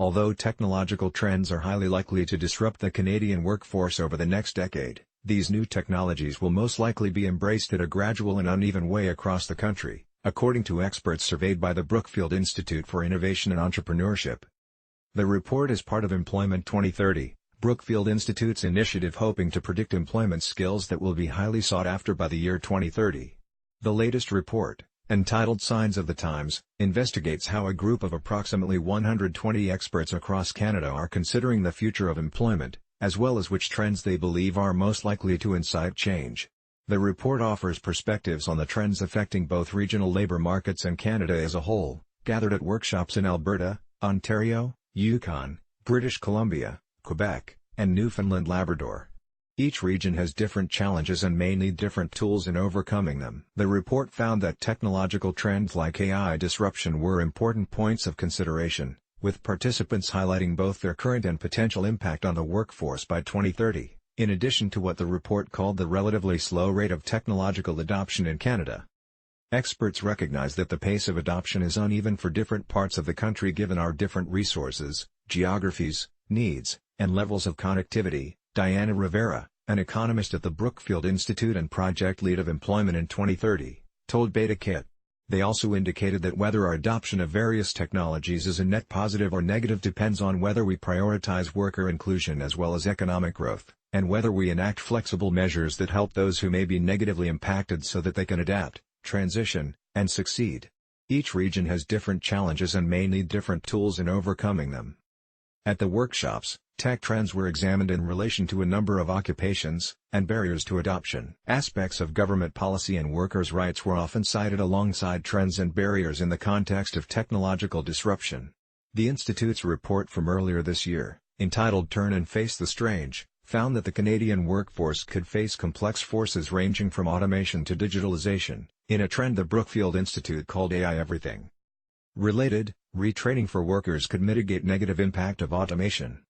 Although technological trends are highly likely to disrupt the Canadian workforce over the next decade, these new technologies will most likely be embraced at a gradual and uneven way across the country, according to experts surveyed by the Brookfield Institute for Innovation and Entrepreneurship. The report is part of Employment 2030, Brookfield Institute's initiative hoping to predict employment skills that will be highly sought after by the year 2030. The latest report, entitled Signs of the Times, investigates how a group of approximately 120 experts across Canada are considering the future of employment, as well as which trends they believe are most likely to incite change. The report offers perspectives on the trends affecting both regional labour markets and Canada as a whole, gathered at workshops in Alberta, Ontario, Yukon, British Columbia, Quebec, and Newfoundland Labrador. Each region has different challenges and may need different tools in overcoming them. The report found that technological trends like AI disruption were important points of consideration, with participants highlighting both their current and potential impact on the workforce by 2030, in addition to what the report called the relatively slow rate of technological adoption in Canada. Experts recognize that the pace of adoption is uneven for different parts of the country given our different resources, geographies, needs, and levels of connectivity. Diana Rivera, an economist at the Brookfield Institute and project lead of Employment in 2030, told Beta Kit. They also indicated that whether our adoption of various technologies is a net positive or negative depends on whether we prioritize worker inclusion as well as economic growth, and whether we enact flexible measures that help those who may be negatively impacted so that they can adapt, transition, and succeed. Each region has different challenges and may need different tools in overcoming them. At the workshops, tech trends were examined in relation to a number of occupations, and barriers to adoption. Aspects of government policy and workers' rights were often cited alongside trends and barriers in the context of technological disruption. The Institute's report from earlier this year, entitled Turn and Face the Strange, found that the Canadian workforce could face complex forces ranging from automation to digitalization, in a trend the Brookfield Institute called AI Everything. Related, retraining for workers could mitigate negative impact of automation.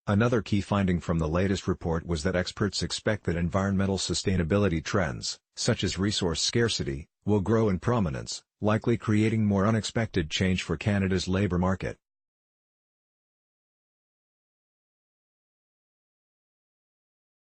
Another key finding from the latest report was that experts expect that environmental sustainability trends, such as resource scarcity, will grow in prominence, likely creating more unexpected change for Canada's labour market.